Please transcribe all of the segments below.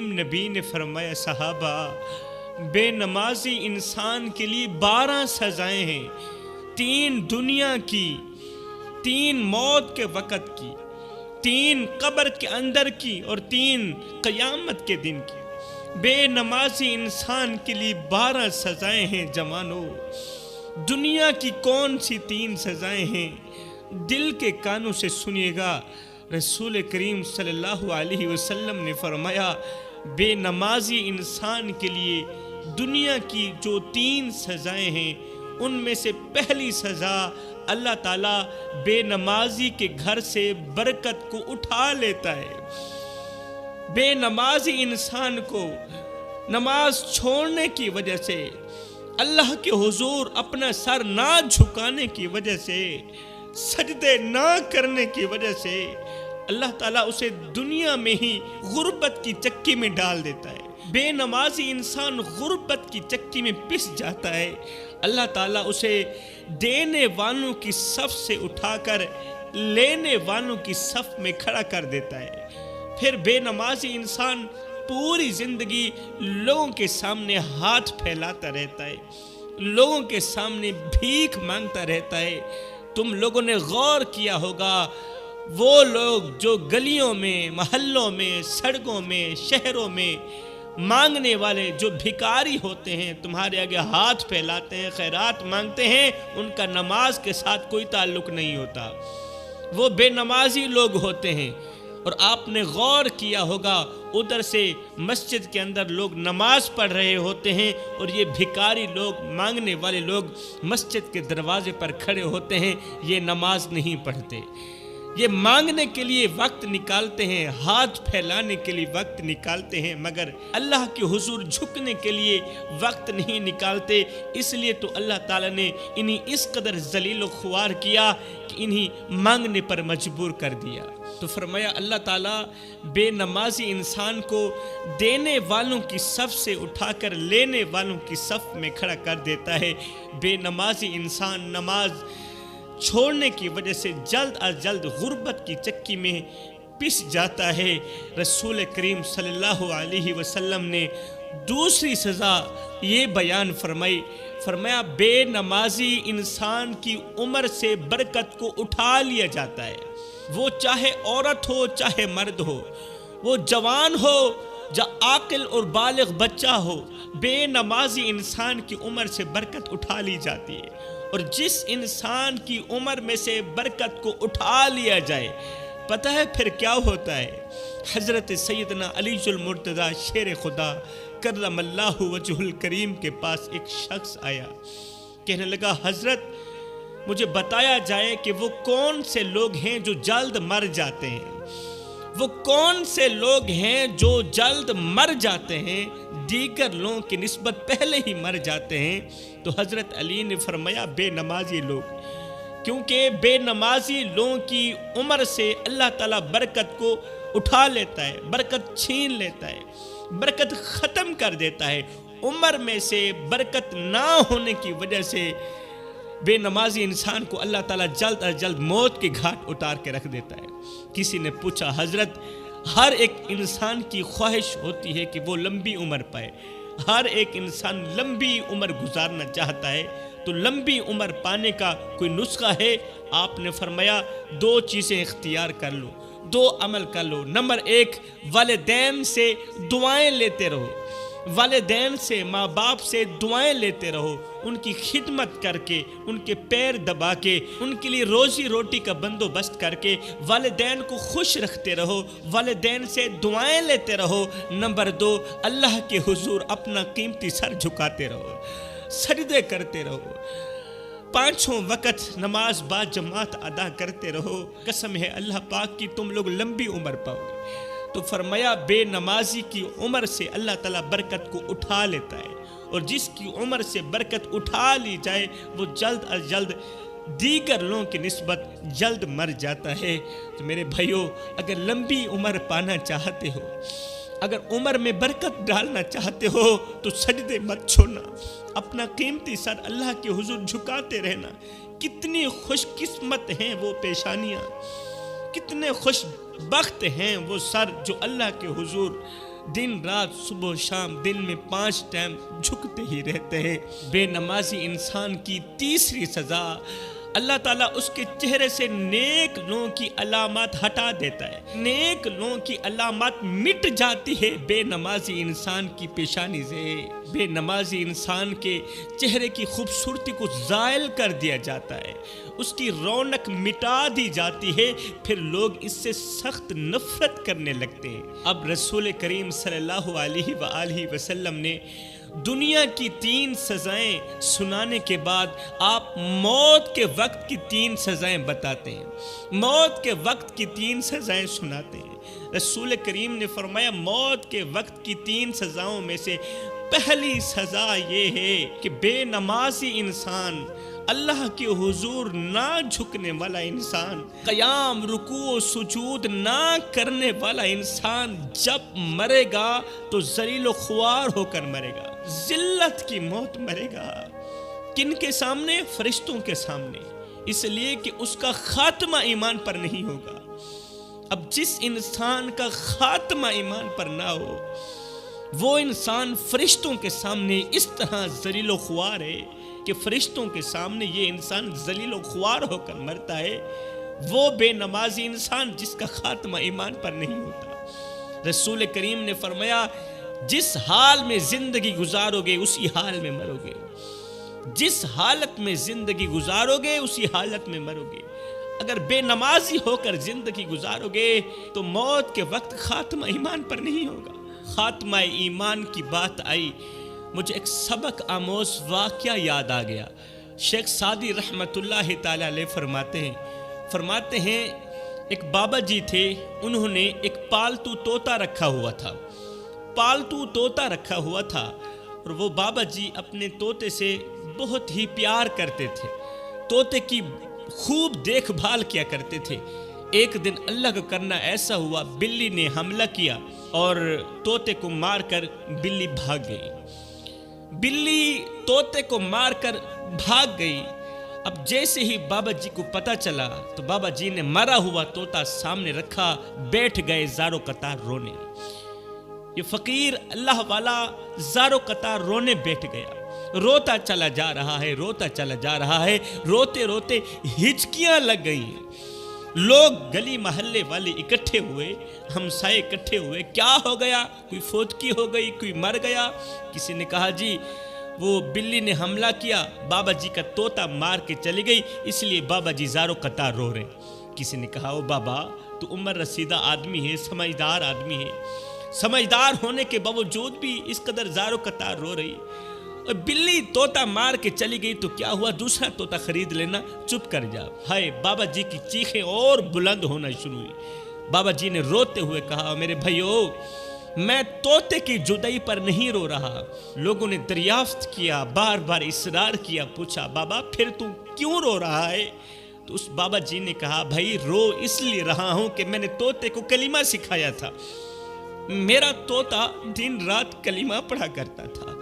نبی نے فرمایا صحابہ بے نمازی انسان کے لیے 12 سزائیں ہیں، 3 دنیا کی، 3 موت کے وقت کی، 3 قبر کے اندر کی اور 3 قیامت کے دن کی۔ بے نمازی انسان کے لیے 12 سزائیں ہیں جوانو۔ دنیا کی کون سی 3 سزائیں ہیں؟ دل کے کانوں سے سنیے گا۔ رسول کریم صلی اللہ علیہ وسلم نے فرمایا بے نمازی انسان کے لیے دنیا کی جو 3 سزائیں ہیں ان میں سے پہلی سزا اللہ تعالیٰ بے نمازی کے گھر سے برکت کو اٹھا لیتا ہے۔ بے نمازی انسان کو نماز چھوڑنے کی وجہ سے، اللہ کے حضور اپنا سر نہ جھکانے کی وجہ سے، سجدے نہ کرنے کی وجہ سے اللہ تعالیٰ اسے دنیا میں ہی غربت کی چکی میں ڈال دیتا ہے۔ بے نمازی انسان غربت کی چکی میں پس جاتا ہے، اللہ تعالیٰ اسے دینے والوں کی صف سے اٹھا کر لینے والوں کی صف میں کھڑا کر دیتا ہے۔ پھر بے نمازی انسان پوری زندگی لوگوں کے سامنے ہاتھ پھیلاتا رہتا ہے، لوگوں کے سامنے بھیک مانگتا رہتا ہے۔ تم لوگوں نے غور کیا ہوگا وہ لوگ جو گلیوں میں، محلوں میں، سڑکوں میں، شہروں میں مانگنے والے جو بھکاری ہوتے ہیں، تمہارے آگے ہاتھ پھیلاتے ہیں، خیرات مانگتے ہیں، ان کا نماز کے ساتھ کوئی تعلق نہیں ہوتا، وہ بے نمازی لوگ ہوتے ہیں۔ اور آپ نے غور کیا ہوگا ادھر سے مسجد کے اندر لوگ نماز پڑھ رہے ہوتے ہیں اور یہ بھکاری لوگ، مانگنے والے لوگ مسجد کے دروازے پر کھڑے ہوتے ہیں، یہ نماز نہیں پڑھتے، یہ مانگنے کے لیے وقت نکالتے ہیں، ہاتھ پھیلانے کے لیے وقت نکالتے ہیں، مگر اللہ کے حضور جھکنے کے لیے وقت نہیں نکالتے۔ اس لیے تو اللہ تعالیٰ نے انہیں اس قدر ذلیل و خوار کیا کہ انہیں مانگنے پر مجبور کر دیا۔ تو فرمایا اللہ تعالیٰ بے نمازی انسان کو دینے والوں کی صف سے اٹھا کر لینے والوں کی صف میں کھڑا کر دیتا ہے۔ بے نمازی انسان نماز چھوڑنے کی وجہ سے جلد از جلد غربت کی چکی میں پس جاتا ہے۔ رسول کریم صلی اللہ علیہ وسلم نے دوسری سزا یہ بیان فرمایا بے نمازی انسان کی عمر سے برکت کو اٹھا لیا جاتا ہے۔ وہ چاہے عورت ہو چاہے مرد ہو، وہ جوان ہو یا عاقل اور بالغ بچہ ہو، بے نمازی انسان کی عمر سے برکت اٹھا لی جاتی ہے۔ اور جس انسان کی عمر میں سے برکت کو اٹھا لیا جائے، پتہ ہے پھر کیا ہوتا ہے؟ حضرت سیدنا علی المرتضیٰ شیر خدا کرم اللہ وجہ الکریم کے پاس ایک شخص آیا، کہنے لگا حضرت مجھے بتایا جائے کہ وہ کون سے لوگ ہیں جو جلد مر جاتے ہیں، وہ کون سے لوگ ہیں جو جلد مر جاتے ہیں، دیگر لوگوں کی نسبت پہلے ہی مر جاتے ہیں۔ تو حضرت علی نے فرمایا بے نمازی لوگ، کیونکہ بے نمازی لوگوں کی عمر سے اللہ تعالیٰ برکت کو اٹھا لیتا ہے، برکت چھین لیتا ہے، برکت ختم کر دیتا ہے۔ عمر میں سے برکت نہ ہونے کی وجہ سے بے نمازی انسان کو اللہ تعالیٰ جلد از جلد موت کے گھاٹ اتار کے رکھ دیتا ہے۔ کسی نے پوچھا حضرت ہر ایک انسان کی خواہش ہوتی ہے کہ وہ لمبی عمر پائے، ہر ایک انسان لمبی عمر گزارنا چاہتا ہے، تو لمبی عمر پانے کا کوئی نسخہ ہے؟ آپ نے فرمایا 2 چیزیں اختیار کر لو، 2 عمل کر لو۔ نمبر 1، والدین سے دعائیں لیتے رہو، والدین سے، ماں باپ سے دعائیں لیتے رہو، ان کی خدمت کر کے، ان کے پیر دبا کے، ان کے لیے روزی روٹی کا بندوبست کر کے والدین کو خوش رکھتے رہو، والدین سے دعائیں لیتے رہو۔ نمبر 2، اللہ کے حضور اپنا قیمتی سر جھکاتے رہو، سجدے کرتے رہو، 5 وقت نماز با جماعت ادا کرتے رہو۔ قسم ہے اللہ پاک کی تم لوگ لمبی عمر پاؤ گے۔ تو فرمایا بے نمازی کی عمر سے اللہ تعالیٰ برکت کو اٹھا لیتا ہے، اور جس کی عمر سے برکت اٹھا لی جائے وہ جلد از جلد دیگر لوگوں کی نسبت جلد مر جاتا ہے۔ تو میرے بھائیوں، اگر لمبی عمر پانا چاہتے ہو، اگر عمر میں برکت ڈالنا چاہتے ہو تو سجدے مت چھوڑنا، اپنا قیمتی سر اللہ کے حضور جھکاتے رہنا۔ کتنی خوش قسمت ہیں وہ پیشانیاں، کتنے خوش بخت ہیں وہ سر جو اللہ کے حضور دن رات صبح و شام دن میں 5 ٹائم جھکتے ہی رہتے ہیں۔ بے نمازی انسان کی تیسری سزا، اللہ تعالیٰ اس کے چہرے سے نیک لوگوں کی علامات ہٹا دیتا ہے، نیک لوگوں کی علامات مٹ جاتی ہے بے نمازی انسان کی پیشانی سے۔ بے نمازی انسان کے چہرے کی خوبصورتی کو زائل کر دیا جاتا ہے، اس کی رونق مٹا دی جاتی ہے، پھر لوگ اس سے سخت نفرت کرنے لگتے ہیں۔ اب رسول کریم صلی اللہ علیہ وآلہ وسلم نے دنیا کی 3 سزائیں سنانے کے بعد آپ موت کے وقت کی 3 سزائیں بتاتے ہیں، موت کے وقت کی 3 سزائیں سناتے ہیں۔ رسول کریم نے فرمایا موت کے وقت کی 3 سزاؤں میں سے پہلی سزا یہ ہے کہ بے نمازی انسان، اللہ کے حضور نہ جھکنے والا انسان، قیام رکوع و سجود نہ کرنے والا انسان جب مرے گا تو ذلیل و خوار ہو کر مرے گا، ذلت کی موت مرے گا۔ کن کے سامنے؟ فرشتوں کے سامنے، اس لیے کہ اس کا خاتمہ ایمان پر نہیں ہوگا۔ اب جس انسان کا خاتمہ ایمان پر نہ ہو، وہ انسان فرشتوں کے سامنے اس طرح ذلیل و خوار ہے کہ فرشتوں کے سامنے یہ انسان ذلیل و خوار ہو کر مرتا ہے، وہ بے نمازی انسان جس کا خاتمہ ایمان پر نہیں ہوتا۔ رسول کریم نے فرمایا جس حال میں زندگی گزارو گے اسی حال میں مرو گے، جس حالت میں زندگی گزارو گے اسی حالت میں مرو گے۔ اگر بے نمازی ہو کر زندگی گزارو گے تو موت کے وقت خاتمہ ایمان پر نہیں ہوگا۔ خاتمہ ایمان کی بات آئی، مجھے ایک سبق آموز واقعہ یاد آ گیا۔ شیخ سعدی رحمت اللہ تعالی علیہ فرماتے ہیں ایک بابا جی تھے، انہوں نے ایک پالتو طوطا رکھا ہوا تھا، پالتو طوطا رکھا ہوا تھا، اور وہ بابا جی اپنے طوطے سے بہت ہی پیار کرتے تھے، طوطے کی خوب دیکھ بھال کیا کرتے تھے۔ ایک دن اللہ کا کرنا ایسا ہوا، بلی نے حملہ کیا اور طوطے کو مار کر بلی بھاگ گئی۔ بلی طوطے کو مار کر بھاگ گئی۔ اب جیسے ہی بابا جی کو پتہ چلا تو بابا جی نے مرا ہوا طوطا سامنے رکھا، بیٹھ گئے زارو قطار رونے۔ یہ فقیر اللہ والا زارو قطار رونے بیٹھ گیا، روتا چلا جا رہا ہے، روتا چلا جا رہا ہے، روتے روتے ہچکیاں لگ گئی۔ لوگ گلی محلے والے اکٹھے ہوئے، ہمسائے اکٹھے ہوئے، کیا ہو گیا؟ کوئی فوتکی ہو گئی، کوئی مر گیا؟ کسی نے کہا جی وہ بلی نے حملہ کیا، بابا جی کا طوطا مار کے چلی گئی، اس لیے بابا جی زارو قطار رو رہے۔ کسی نے کہا او بابا تو عمر رسیدہ آدمی ہے، سمجھدار آدمی ہے، سمجھدار ہونے کے باوجود بھی اس قدر زارو قطار رو رہی، اور بلی طوطا مار کے چلی گئی تو کیا ہوا؟ دوسرا طوطا خرید لینا، چپ کر جا۔ ہائے، بابا جی کی چیخیں اور بلند ہونا شروع ہوئی۔ بابا جی نے روتے ہوئے کہا میرے بھائیو، میں طوطے کی جدائی پر نہیں رو رہا۔ لوگوں نے دریافت کیا، بار بار اصرار کیا، پوچھا بابا پھر تو کیوں رو رہا ہے؟ تو اس بابا جی نے کہا بھائی رو اس لیے رہا ہوں کہ میں نے طوطے کو کلمہ سکھایا تھا، میرا طوطا دن رات کلمہ پڑھا کرتا تھا،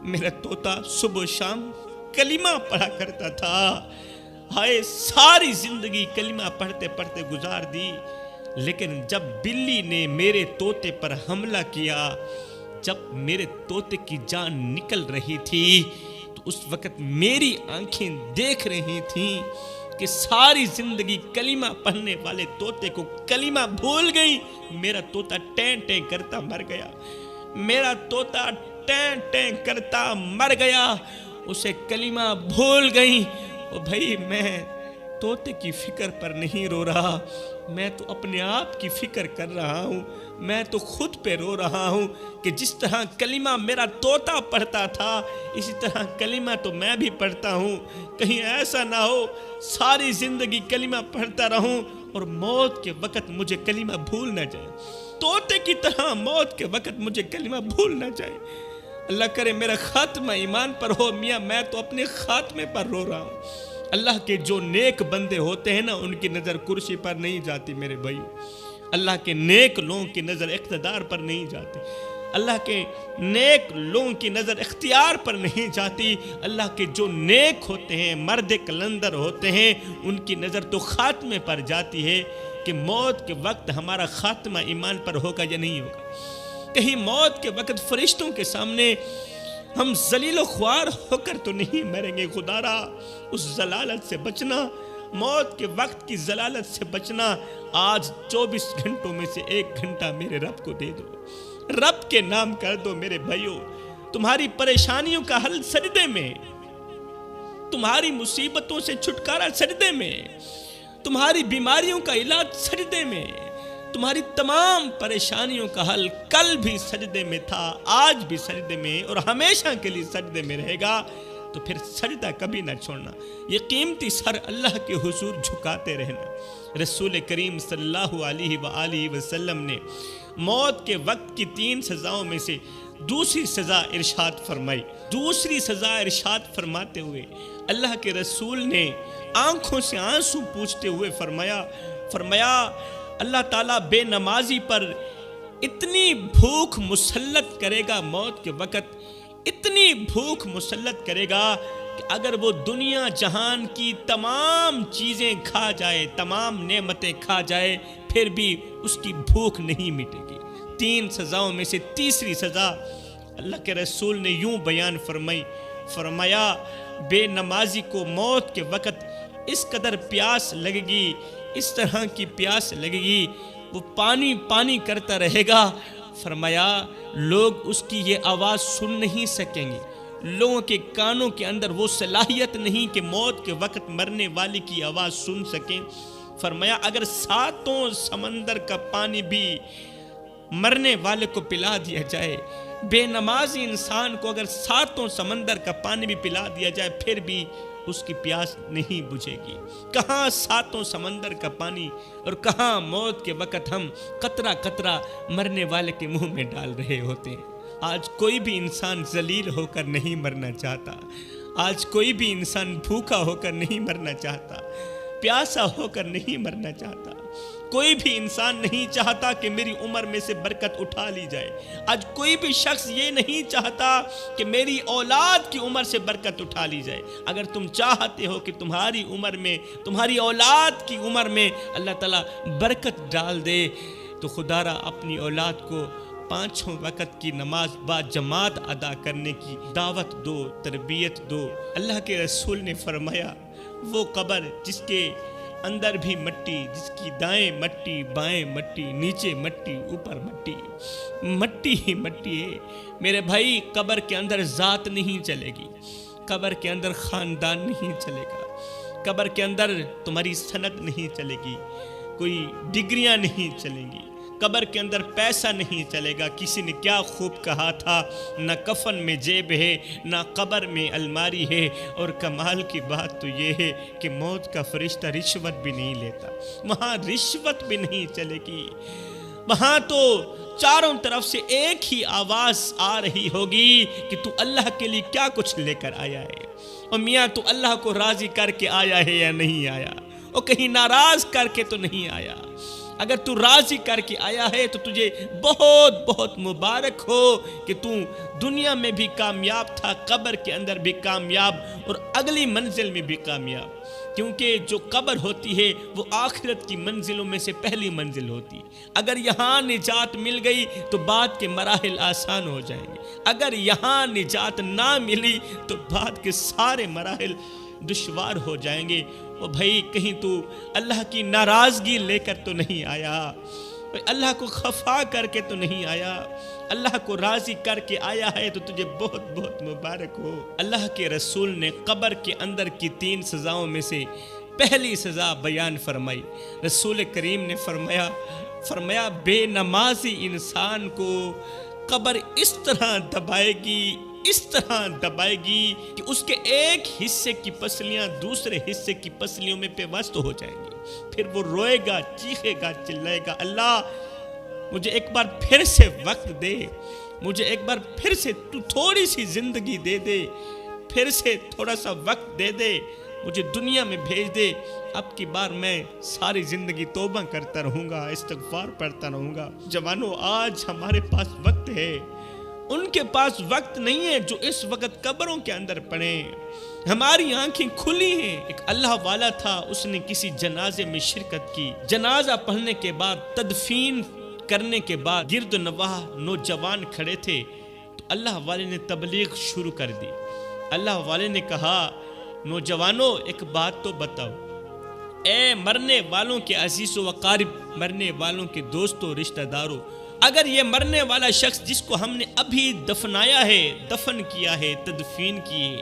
میرا طوطا صبح شام کلمہ پڑھا کرتا تھا۔ ہائے، ساری زندگی کلمہ پڑھتے پڑھتے گزار دی، لیکن جب بلی نے میرے طوطے پر حملہ کیا، جب میرے طوطے کی جان نکل رہی تھی تو اس وقت میری آنکھیں دیکھ رہی تھیں کہ ساری زندگی کلمہ پڑھنے والے طوطے کو کلمہ بھول گئی۔ میرا طوطا ٹیں ٹیں کرتا مر گیا، میرا طوطا ٹیں ٹیں کرتا مر گیا، اسے کلمہ بھول گئی۔ اور بھائی میں طوطے کی فکر پر نہیں رو رہا، میں تو اپنے آپ کی فکر کر رہا ہوں، میں تو خود پہ رو رہا ہوں کہ جس طرح کلمہ میرا طوطا پڑھتا تھا اسی طرح کلمہ تو میں بھی پڑھتا ہوں، کہیں ایسا نہ ہو ساری زندگی کلمہ پڑھتا رہوں اور موت کے وقت مجھے کلمہ بھول نہ جائے، طوطے کی طرح موت کے وقت مجھے کلمہ بھول نہ جائے۔ اللہ کرے میرا خاتمہ ایمان پر ہو۔ میاں میں تو اپنے خاتمے پر رو رہا ہوں۔ اللہ کے جو نیک بندے ہوتے ہیں نا ان کی نظر کرسی پر نہیں جاتی میرے بھائیو، اللہ کے نیک لوگوں کی نظر اقتدار پر نہیں جاتی، اللہ کے نیک لوگوں کی نظر اختیار پر نہیں جاتی، اللہ کے جو نیک ہوتے ہیں مرد کلندر ہوتے ہیں ان کی نظر تو خاتمے پر جاتی ہے کہ موت کے وقت ہمارا خاتمہ ایمان پر ہوگا یا نہیں ہوگا۔ کہیں موت کے وقت فرشتوں کے سامنے ہم ذلیل و خوار ہو کر تو نہیں مریں گے؟ خدارا اس ضلالت سے بچنا، موت کے وقت کی ضلالت سے بچنا، آج 24 گھنٹوں میں سے 1 گھنٹہ میرے رب کو دے دو، رب کے نام کر دو میرے بھائیوں۔ تمہاری پریشانیوں کا حل سجدے میں، تمہاری مصیبتوں سے چھٹکارا سجدے میں، تمہاری بیماریوں کا علاج سجدے میں، تمہاری تمام پریشانیوں کا حل کل بھی سجدے میں تھا، آج بھی سجدے میں، اور ہمیشہ کے لیے سجدے میں رہے گا۔ تو پھر سجدہ کبھی نہ چھوڑنا، یہ قیمتی سر اللہ کے حضور جھکاتے رہنا۔ رسول کریم صلی اللہ علیہ وآلہ وسلم نے موت کے وقت کی 3 سزاؤں میں سے دوسری سزا ارشاد فرمائی۔ دوسری سزا ارشاد فرماتے ہوئے اللہ کے رسول نے آنکھوں سے آنسو پوچھتے ہوئے فرمایا اللہ تعالیٰ بے نمازی پر اتنی بھوک مسلط کرے گا، موت کے وقت اتنی بھوک مسلط کرے گا کہ اگر وہ دنیا جہان کی تمام چیزیں کھا جائے، تمام نعمتیں کھا جائے، پھر بھی اس کی بھوک نہیں مٹے گی۔ 3 سزاؤں میں سے تیسری سزا اللہ کے رسول نے یوں بیان فرمایا بے نمازی کو موت کے وقت اس قدر پیاس لگے گی، اس طرح کی پیاس لگے گی، وہ پانی پانی کرتا رہے گا۔ فرمایا لوگ اس کی یہ آواز سن نہیں سکیں گے، لوگوں کے کانوں کے اندر وہ صلاحیت نہیں کہ موت کے وقت مرنے والے کی آواز سن سکیں۔ فرمایا اگر 7 سمندر کا پانی بھی مرنے والے کو پلا دیا جائے، بے نمازی انسان کو اگر 7 سمندر کا پانی بھی پلا دیا جائے، پھر بھی اس کی پیاس نہیں بجھے گی۔ کہاں 7 سمندر کا پانی اور کہاں موت کے وقت ہم قطرہ قطرہ مرنے والے کے منہ میں ڈال رہے ہوتے ہیں۔ آج کوئی بھی انسان ذلیل ہو کر نہیں مرنا چاہتا، آج کوئی بھی انسان بھوکا ہو کر نہیں مرنا چاہتا، پیاسا ہو کر نہیں مرنا چاہتا۔ کوئی بھی انسان نہیں چاہتا کہ میری عمر میں سے برکت اٹھا لی جائے۔ آج کوئی بھی شخص یہ نہیں چاہتا کہ میری اولاد کی عمر سے برکت اٹھا لی جائے۔ اگر تم چاہتے ہو کہ تمہاری عمر میں، تمہاری اولاد کی عمر میں اللہ تعالیٰ برکت ڈال دے، تو خدارا اپنی اولاد کو 5 وقت کی نماز با جماعت ادا کرنے کی دعوت دو، تربیت دو۔ اللہ کے رسول نے فرمایا وہ قبر جس کے اندر بھی مٹی، جس کی دائیں مٹی، بائیں مٹی، نیچے مٹی، اوپر مٹی، مٹی ہی مٹی ہے۔ میرے بھائی قبر کے اندر ذات نہیں چلے گی، قبر کے اندر خاندان نہیں چلے گا، قبر کے اندر تمہاری سند نہیں چلے گی، کوئی ڈگریاں نہیں چلیں گی، قبر کے اندر پیسہ نہیں چلے گا۔ کسی نے کیا خوب کہا تھا، نہ کفن میں جیب ہے، نہ قبر میں الماری ہے، اور کمال کی بات تو یہ ہے کہ موت کا فرشتہ رشوت بھی نہیں لیتا، وہاں رشوت بھی نہیں چلے گی۔ وہاں تو چاروں طرف سے ایک ہی آواز آ رہی ہوگی کہ تو اللہ کے لیے کیا کچھ لے کر آیا ہے، اور میاں تو اللہ کو راضی کر کے آیا ہے یا نہیں آیا، اور کہیں ناراض کر کے تو نہیں آیا۔ اگر تو راضی کر کے آیا ہے تو تجھے بہت بہت مبارک ہو کہ تو دنیا میں بھی کامیاب تھا، قبر کے اندر بھی کامیاب، اور اگلی منزل میں بھی کامیاب، کیونکہ جو قبر ہوتی ہے وہ آخرت کی منزلوں میں سے پہلی منزل ہوتی ہے۔ اگر یہاں نجات مل گئی تو بعد کے مراحل آسان ہو جائیں گے، اگر یہاں نجات نہ ملی تو بعد کے سارے مراحل دشوار ہو جائیں گے۔ وہ بھائی کہیں تو اللہ کی ناراضگی لے کر تو نہیں آیا، اللہ کو خفا کر کے تو نہیں آیا، اللہ کو راضی کر کے آیا ہے تو تجھے بہت بہت مبارک ہو۔ اللہ کے رسول نے قبر کے اندر کی 3 سزاؤں میں سے پہلی سزا بیان فرمائی۔ رسول کریم نے فرمایا بے نمازی انسان کو قبر اس طرح دبائے گی، اس طرح دبائے گی کہ اس کے ایک حصے کی پسلیاں دوسرے حصے کی پسلیوں میں پیوست ہو جائیں گی۔ پھر وہ روئے گا، چیخے گا، چلائے گا، اللہ مجھے ایک بار پھر سے وقت دے، مجھے ایک بار پھر سے تو تھوڑی سی زندگی دے دے، پھر سے تھوڑا سا وقت دے دے، مجھے دنیا میں بھیج دے، اب کی بار میں ساری زندگی توبہ کرتا رہوں گا، استغفار پڑھتا رہوں گا۔ جوانوں آج ہمارے پاس وقت ہے، ان کے پاس وقت نہیں ہے جو اس وقت قبروں کے اندر پڑے۔ ہماری آنکھیں کھلی ہیں۔ ایک اللہ والا تھا، اس نے کسی جنازے میں شرکت کی، جنازہ پڑھنے کے بعد تدفین کرنے کے بعد گرد نواح نوجوان کھڑے تھے تو اللہ والے نے تبلیغ شروع کر دی۔ اللہ والے نے کہا نوجوانوں ایک بات تو بتاؤ، اے مرنے والوں کے عزیز و اقارب، مرنے والوں کے دوستوں رشتہ داروں، اگر یہ مرنے والا شخص جس کو ہم نے ابھی دفنایا ہے، دفن کیا ہے، تدفین کی ہے،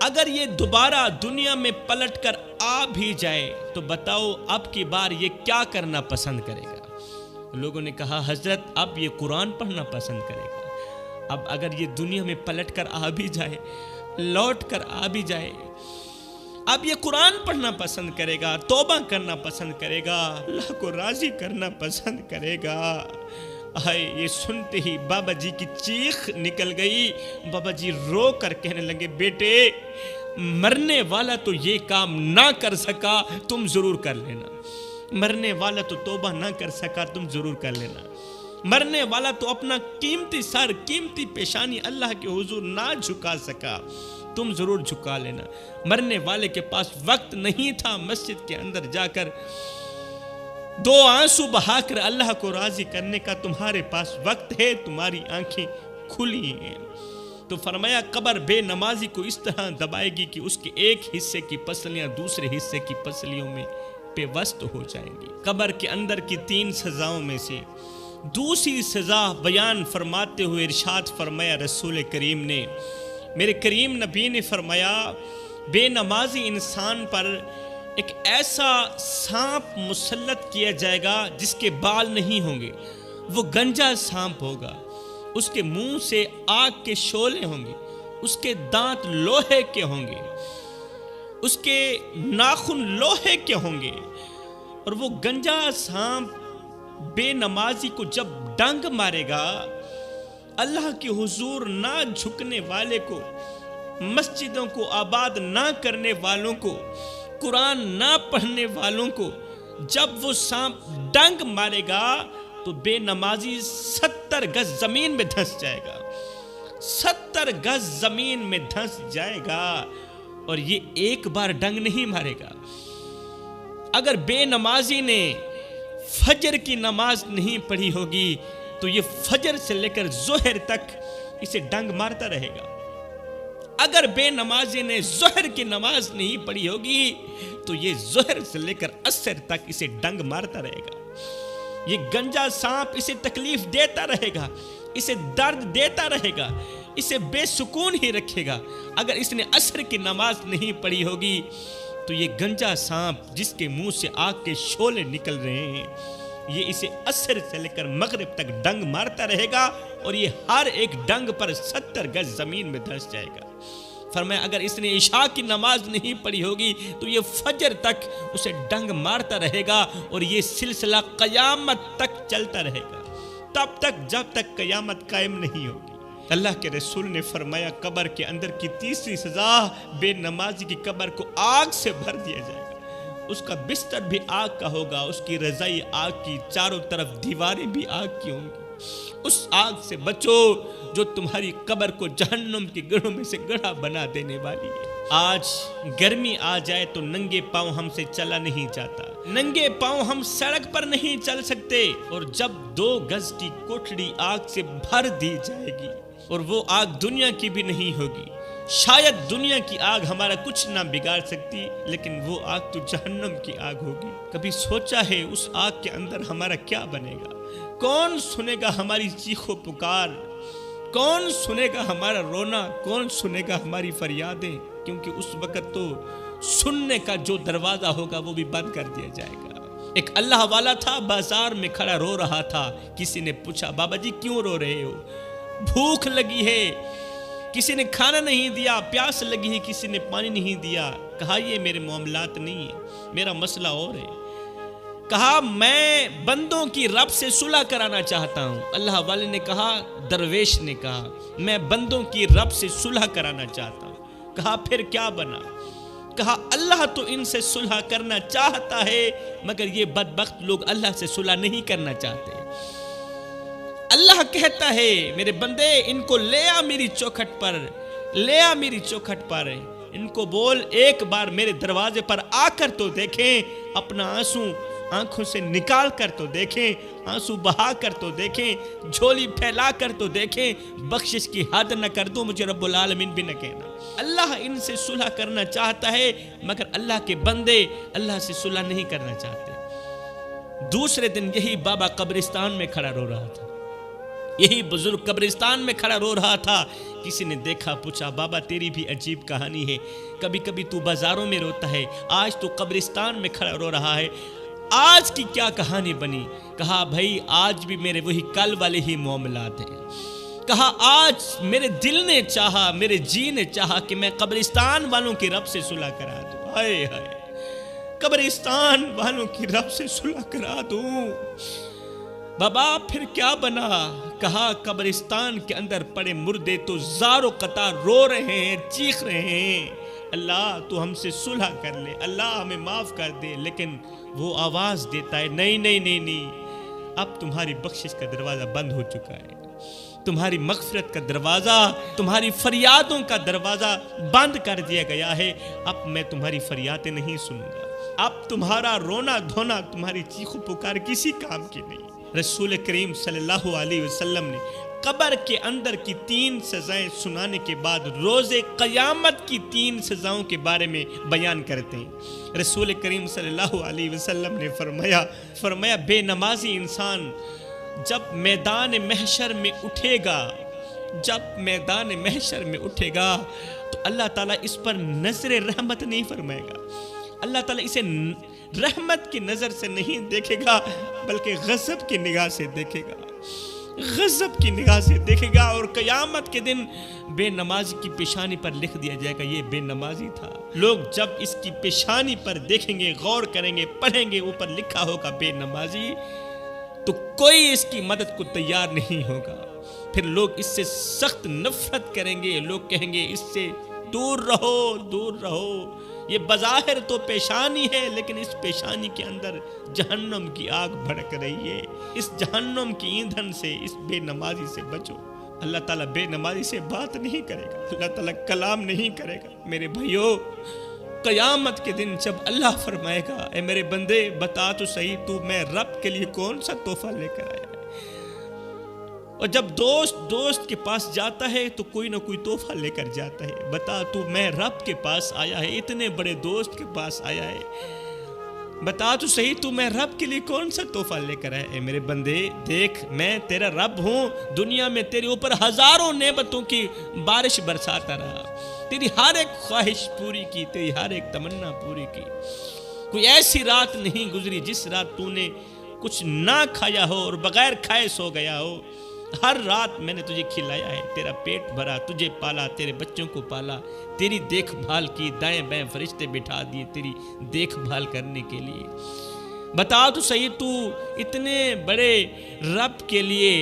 اگر یہ دوبارہ دنیا میں پلٹ کر آ بھی جائے تو بتاؤ اب کی بار یہ کیا کرنا پسند کرے گا؟ لوگوں نے کہا حضرت اب یہ قرآن پڑھنا پسند کرے گا۔ اب اگر یہ دنیا میں پلٹ کر آ بھی جائے، لوٹ کر آ بھی جائے، اب یہ قرآن پڑھنا پسند کرے گا، توبہ کرنا پسند کرے گا، اللہ کو راضی کرنا پسند کرے گا۔ آئے یہ سنتے ہی بابا جی کی چیخ نکل گئی۔ بابا جی رو کر کہنے لگے بیٹے مرنے والا تو یہ کام نہ کر سکا، تم ضرور کر لینا۔ مرنے والا تو توبہ نہ کر سکا، تم ضرور کر لینا۔ مرنے والا تو اپنا قیمتی سر، قیمتی پیشانی اللہ کے حضور نہ جھکا سکا، تم ضرور جھکا لینا۔ مرنے والے کے پاس وقت نہیں تھا مسجد کے اندر جا کر دو آنسو بہا کر اللہ کو راضی کرنے کا، تمہارے پاس وقت ہے، تمہاری آنکھیں کھلی ہیں۔ تو فرمایا قبر بے نمازی کو اس طرح دبائے گی کہ اس کے ایک حصے کی پسلیاں دوسرے حصے کی پسلیوں میں پیوست ہو جائیں گی۔ قبر کے اندر کی 3 سزاؤں میں سے دوسری سزا بیان فرماتے ہوئے ارشاد فرمایا رسول کریم نے، میرے کریم نبی نے فرمایا بے نمازی انسان پر ایک ایسا سانپ مسلط کیا جائے گا جس کے بال نہیں ہوں گے، وہ گنجا سانپ ہوگا، اس کے منہ سے آگ کے شعلے ہوں گے، اس کے دانت لوہے کے ہوں گے، اس کے ناخن لوہے کے ہوں گے، اور وہ گنجا سانپ بے نمازی کو جب ڈنگ مارے گا، اللہ کے حضور نہ جھکنے والے کو، مسجدوں کو آباد نہ کرنے والوں کو، قرآن نہ پڑھنے والوں کو جب وہ سانپ ڈنگ مارے گا تو بے نمازی 70 گز زمین میں دھنس جائے گا، 70 گز زمین میں دھنس جائے گا، اور یہ ایک بار ڈنگ نہیں مارے گا۔ اگر بے نمازی نے فجر کی نماز نہیں پڑھی ہوگی تو یہ فجر سے لے کر ظہر تک اسے ڈنگ مارتا رہے گا۔ اگر بے نمازی نے ظہر کی نماز نہیں پڑھی ہوگی تو یہ ظہر سے لے کر عصر تک اسے ڈنگ مارتا رہے گا۔ یہ گنجا سانپ اسے تکلیف دیتا رہے گا، اسے درد دیتا رہے گا، اسے بے سکون ہی رکھے گا۔ اگر اس نے عصر کی نماز نہیں پڑھی ہوگی تو یہ گنجا سانپ جس کے منہ سے آگ کے شعلے نکل رہے ہیں، یہ اسے عصر سے لے کر مغرب تک ڈنگ مارتا رہے گا، اور یہ ہر ایک ڈنگ پر 70 گز زمین میں دھنس جائے گا۔ فرمایا اگر اس نے عشاء کی نماز نہیں پڑھی ہوگی تو یہ فجر تک اسے ڈنگ مارتا رہے گا، اور یہ سلسلہ قیامت تک چلتا رہے گا، تب تک جب تک قیامت قائم نہیں ہوگی۔ اللہ کے رسول نے فرمایا قبر کے اندر کی تیسری سزا، بے نمازی کی قبر کو آگ سے بھر دیا جائے گا، اس کا بستر بھی آگ کا ہوگا، اس کی رضائی آگ کی، چاروں طرف دیواریں بھی آگ کی ہوں گی۔ اس آگ سے بچو جو تمہاری قبر کو جہنم کی گڑھوں میں سے گڑھا بنا دینے والی ہے۔ آج گرمی آ جائے تو ننگے پاؤں ہم سے چلا نہیں جاتا، ننگے پاؤں ہم سڑک پر نہیں چل سکتے، اور جب 2 گز کی کوٹھڑی آگ سے بھر دی جائے گی، اور وہ آگ دنیا کی بھی نہیں ہوگی، شاید دنیا کی آگ ہمارا کچھ نہ بگاڑ سکتی، لیکن وہ آگ تو جہنم کی آگ ہوگی۔ کبھی سوچا ہے اس آگ کے اندر ہمارا کیا بنے گا؟ کون سنے گا ہماری چیخ و پکار؟ کون سنے گا ہمارا رونا؟ کون سنے گا ہماری فریادیں؟ کیونکہ اس وقت تو سننے کا جو دروازہ ہوگا وہ بھی بند کر دیا جائے گا۔ ایک اللہ والا تھا، بازار میں کھڑا رو رہا تھا، کسی نے پوچھا بابا جی کیوں رو رہے ہو؟ بھوک لگی ہے، کسی نے کھانا نہیں دیا، پیاس لگی ہے، کسی نے پانی نہیں دیا۔ کہا یہ میرے معاملات نہیں ہیں، میرا مسئلہ اور ہے۔ کہا میں بندوں کی رب سے صلح کرانا چاہتا ہوں۔ اللہ والے نے کہا، درویش نے کہا میں بندوں کی رب سے صلح کرانا چاہتا ہوں۔ کہا پھر کیا بنا؟ کہا اللہ تو ان سے صلح کرنا چاہتا ہے، مگر یہ بدبخت لوگ اللہ سے صلح نہیں کرنا چاہتے۔ اللہ کہتا ہے میرے بندے ان کو لے آ میری چوکھٹ پر، لے آ میری چوکھٹ پر، ان کو بول ایک بار میرے دروازے پر آ کر تو دیکھیں، اپنا آنسو آنکھوں سے نکال کر تو دیکھیں، آنسو بہا کر تو دیکھیں، جھولی پھیلا کر تو دیکھیں، بخشش کی حد نہ کر دو مجھے رب العالمین بھی نہ کہنا۔ اللہ ان سے صلح کرنا چاہتا ہے، مگر اللہ کے بندے اللہ سے صلح نہیں کرنا چاہتے۔ دوسرے دن یہی بابا قبرستان میں کھڑا رو رہا تھا، یہی بزرگ قبرستان میں کھڑا رو رہا تھا۔ کسی نے دیکھا، پوچھا بابا تیری بھی عجیب کہانی ہے، کبھی کبھی تو بازاروں میں روتا ہے، آج تو قبرستان میں کھڑا رو رہا ہے، آج کی کیا کہانی بنی؟ کہا بھائی آج بھی میرے وہی کل والے ہی معاملات ہیں۔ کہا آج میرے دل نے چاہا، میرے جی نے چاہا کہ میں قبرستان والوں کی رب سے صلح کرا دوں۔ ہائے ہائے، قبرستان والوں کی رب سے صلح کرا دوں۔ بابا پھر کیا بنا؟ کہا قبرستان کے اندر پڑے مردے تو زار و قطار رو رہے ہیں، چیخ رہے ہیں، اللہ تو ہم سے صلح کر لے، اللہ ہمیں معاف کر دے، لیکن وہ آواز دیتا ہے نہیں نہیں نہیں نہیں، اب تمہاری بخشش کا دروازہ بند ہو چکا ہے، تمہاری مغفرت کا دروازہ، تمہاری فریادوں کا دروازہ بند کر دیا گیا ہے، اب میں تمہاری فریادیں نہیں سنوں گا، اب تمہارا رونا دھونا، تمہاری چیخ و پکار کسی کام کی نہیں۔ رسول کریم صلی اللہ علیہ وسلم نے قبر کے اندر کی 3 سزائیں سنانے کے بعد روز قیامت کی 3 سزاؤں کے بارے میں بیان کرتے ہیں۔ رسول کریم صلی اللہ علیہ وسلم نے فرمایا بے نمازی انسان جب میدان محشر میں اٹھے گا، جب میدان محشر میں اٹھے گا تو اللہ تعالیٰ اس پر نظر رحمت نہیں فرمائے گا، اللہ تعالیٰ اسے رحمت کی نظر سے نہیں دیکھے گا بلکہ غضب کی نگاہ سے دیکھے گا، غضب کی نگاہ سے دیکھے گا، اور قیامت کے دن بے نمازی کی پیشانی پر لکھ دیا جائے گا یہ بے نمازی تھا۔ لوگ جب اس کی پیشانی پر دیکھیں گے، غور کریں گے، پڑھیں گے، اوپر لکھا ہوگا بے نمازی، تو کوئی اس کی مدد کو تیار نہیں ہوگا، پھر لوگ اس سے سخت نفرت کریں گے، لوگ کہیں گے اس سے دور رہو دور رہو، یہ بظاہر تو پیشانی ہے لیکن اس پیشانی کے اندر جہنم کی آگ بھڑک رہی ہے، اس جہنم کی ایندھن سے، اس بے نمازی سے بچو۔ اللہ تعالیٰ بے نمازی سے بات نہیں کرے گا، اللہ تعالیٰ کلام نہیں کرے گا۔ میرے بھائیو، قیامت کے دن جب اللہ فرمائے گا اے میرے بندے بتا تو صحیح تو میں رب کے لیے کون سا تحفہ لے کر آیا ہے، اور جب دوست کے پاس جاتا ہے تو کوئی نہ کوئی تحفہ لے کر جاتا ہے، بتا تو میں رب کے پاس آیا ہے، اتنے بڑے دوست کے پاس آیا ہے، بتا تو صحیح تو میں رب کے لیے کون سا تحفہ لے کر آیا ہے۔ میرے بندے دیکھ میں تیرا رب ہوں، دنیا میں تیرے اوپر ہزاروں نعمتوں کی بارش برساتا رہا، تیری ہر ایک خواہش پوری کی، تیری ہر ایک تمنا پوری کی، کوئی ایسی رات نہیں گزری جس رات تو نے کچھ نہ کھایا ہو اور بغیر کھائے سو گیا ہو، ہر رات میں نے تجھے کھلایا ہے، تیرا پیٹ بھرا، تجھے پالا، تیرے بچوں کو پالا، تیری دیکھ بھال کی، دائیں بائیں فرشتے بٹھا دیے تیری دیکھ بھال کرنے کے لیے۔ بتا تو صحیح تو اتنے بڑے رب کے لیے،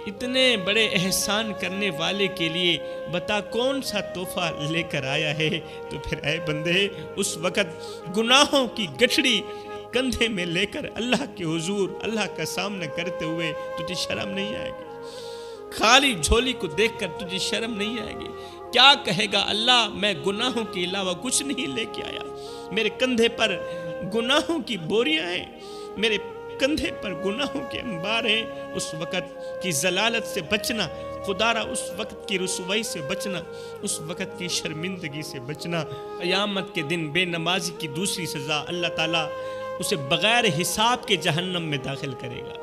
اتنے بڑے احسان کرنے والے کے لیے بتا کون سا تحفہ لے کر آیا ہے۔ تو پھر اے بندے اس وقت گناہوں کی گٹھڑی کندھے میں لے کر اللہ کے حضور اللہ کا سامنا کرتے ہوئے تجھے شرم نہیں آئے گی، خالی جھولی کو دیکھ کر تجھے شرم نہیں آئے گی۔ کیا کہے گا اللہ میں گناہوں کے علاوہ کچھ نہیں لے کے آیا، میرے کندھے پر گناہوں کی بوریاں ہیں، میرے کندھے پر گناہوں کے انبار ہیں۔ اس وقت کی ضلالت سے بچنا، خدارا اس وقت کی رسوائی سے بچنا، اس وقت کی شرمندگی سے بچنا۔ قیامت کے دن بے نمازی کی دوسری سزا، اللہ تعالیٰ اسے بغیر حساب کے جہنم میں داخل کرے گا۔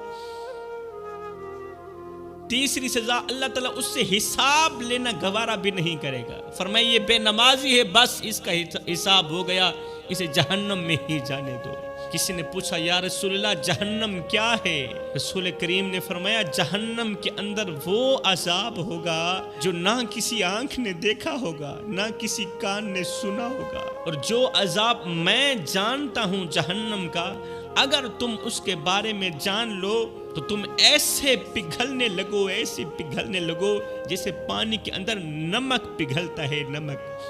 تیسری سزا، اللہ تعالیٰ اس سے حساب لینا گوارا بھی نہیں کرے گا، فرمائے یہ بے نمازی ہے، بس اس کا حساب ہو گیا، اسے جہنم میں ہی جانے دو۔ کسی نے پوچھا یا رسول اللہ جہنم کیا ہے؟ رسول کریم نے فرمایا جہنم کے اندر وہ عذاب ہوگا جو نہ کسی آنکھ نے دیکھا ہوگا، نہ کسی کان نے سنا ہوگا، اور جو عذاب میں جانتا ہوں جہنم کا، اگر تم اس کے بارے میں جان لو تو تم ایسے پگھلنے لگو، ایسے پگھلنے لگو جیسے پانی کے اندر نمک پگھلتا ہے، نمک۔